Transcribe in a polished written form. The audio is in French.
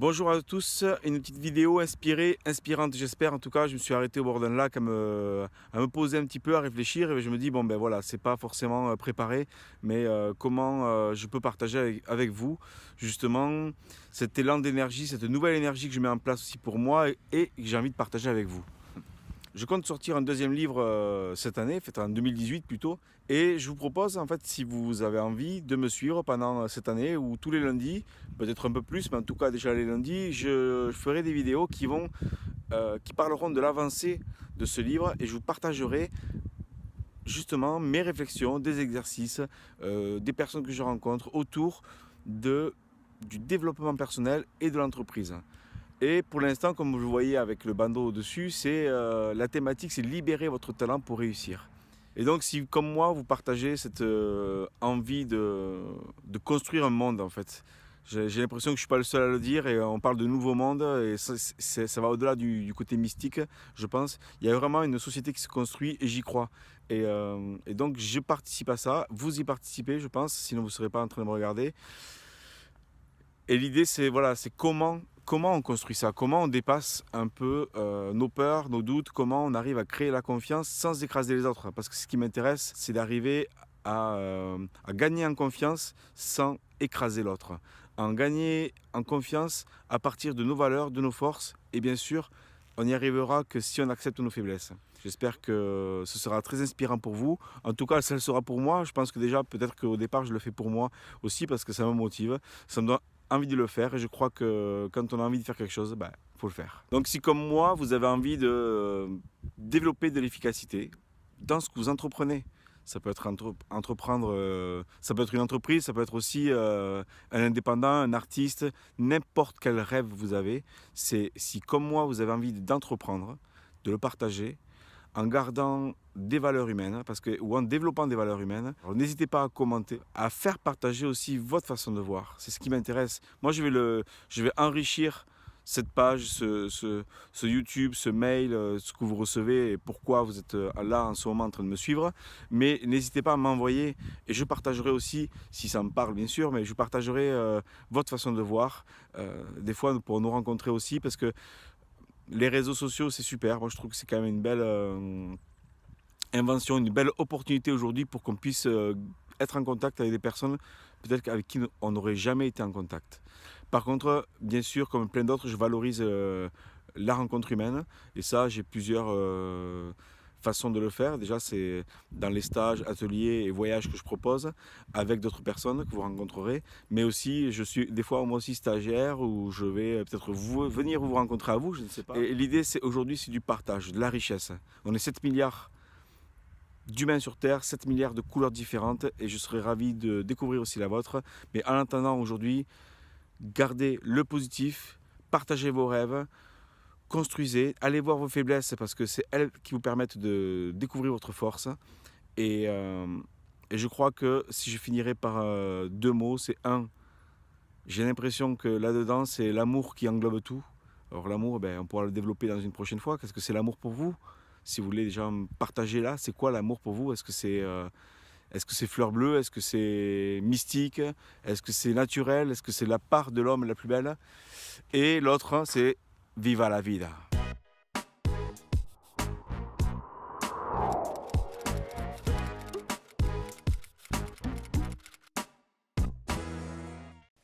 Bonjour à tous, une petite vidéo inspirante j'espère. En tout cas, je me suis arrêté au bord d'un lac à me poser un petit peu, à réfléchir et je me dis bon ben voilà, c'est pas forcément préparé, mais comment je peux partager avec vous justement cet élan d'énergie, cette nouvelle énergie que je mets en place aussi pour moi et que j'ai envie de partager avec vous. Je compte sortir un deuxième livre cette année, fait en 2018 plutôt, et je vous propose en fait, si vous avez envie, de me suivre pendant cette année ou tous les lundis, peut-être un peu plus, mais en tout cas déjà les lundis, je ferai des vidéos qui parleront de l'avancée de ce livre et je vous partagerai justement mes réflexions, des exercices, des personnes que je rencontre autour du développement personnel et de l'entreprise. Et pour l'instant, comme vous le voyez avec le bandeau au-dessus, la thématique, c'est libérer votre talent pour réussir. Et donc, si comme moi, vous partagez cette envie de construire un monde, en fait, j'ai l'impression que je ne suis pas le seul à le dire et on parle de nouveau monde et ça va au-delà du côté mystique, je pense. Il y a vraiment une société qui se construit et j'y crois. Et donc, je participe à ça. Vous y participez, je pense, sinon vous ne serez pas en train de me regarder. Et l'idée, c'est voilà, c'est comment on construit ça, comment on dépasse un peu nos peurs, nos doutes, comment on arrive à créer la confiance sans écraser les autres. Parce que ce qui m'intéresse, c'est d'arriver à gagner en confiance sans écraser l'autre. En gagner en confiance à partir de nos valeurs, de nos forces. Et bien sûr, on n'y arrivera que si on accepte nos faiblesses. J'espère que ce sera très inspirant pour vous. En tout cas, ça le sera pour moi. Je pense que déjà, peut-être qu'au départ, je le fais pour moi aussi parce que ça me motive. Ça me donne envie de le faire et je crois que quand on a envie de faire quelque chose, faut le faire. Donc si comme moi, vous avez envie de développer de l'efficacité dans ce que vous entreprenez, ça peut être entreprendre, ça peut être une entreprise, ça peut être aussi un indépendant, un artiste, n'importe quel rêve vous avez. C'est si comme moi, vous avez envie d'entreprendre, de le partager, en gardant des valeurs humaines ou en développant des valeurs humaines. Alors n'hésitez pas à commenter, à faire partager aussi votre façon de voir. C'est ce qui m'intéresse. Moi, je vais enrichir cette page, ce YouTube, ce mail, ce que vous recevez et pourquoi vous êtes là en ce moment en train de me suivre. Mais n'hésitez pas à m'envoyer et je partagerai aussi, si ça me parle bien sûr, mais je partagerai votre façon de voir. Des fois pour nous rencontrer aussi parce que les réseaux sociaux, c'est super. Moi, je trouve que c'est quand même une belle invention, une belle opportunité aujourd'hui pour qu'on puisse être en contact avec des personnes peut-être avec qui on n'aurait jamais été en contact. Par contre, bien sûr, comme plein d'autres, je valorise la rencontre humaine. Et ça, j'ai plusieurs façons de le faire. Déjà, c'est dans les stages, ateliers et voyages que je propose avec d'autres personnes que vous rencontrerez. Mais aussi, je suis des fois moi aussi stagiaire où je vais peut-être venir vous rencontrer à vous, je ne sais pas. Et l'idée, c'est aujourd'hui, c'est du partage, de la richesse. On est 7 milliards d'humains sur Terre, 7 milliards de couleurs différentes et je serais ravi de découvrir aussi la vôtre. Mais en attendant aujourd'hui, gardez le positif, partagez vos rêves, construisez, allez voir vos faiblesses parce que c'est elles qui vous permettent de découvrir votre force. Et je crois que si je finirais par deux mots, c'est un, j'ai l'impression que là-dedans, c'est l'amour qui englobe tout. Alors l'amour, on pourra le développer dans une prochaine fois. Qu'est-ce que c'est l'amour pour vous? Si vous voulez déjà me partager là, c'est quoi l'amour pour vous? Est-ce que c'est fleur bleue? Est-ce que c'est mystique? Est-ce que c'est naturel? Est-ce que c'est la part de l'homme la plus belle? Et l'autre, c'est Viva la vida.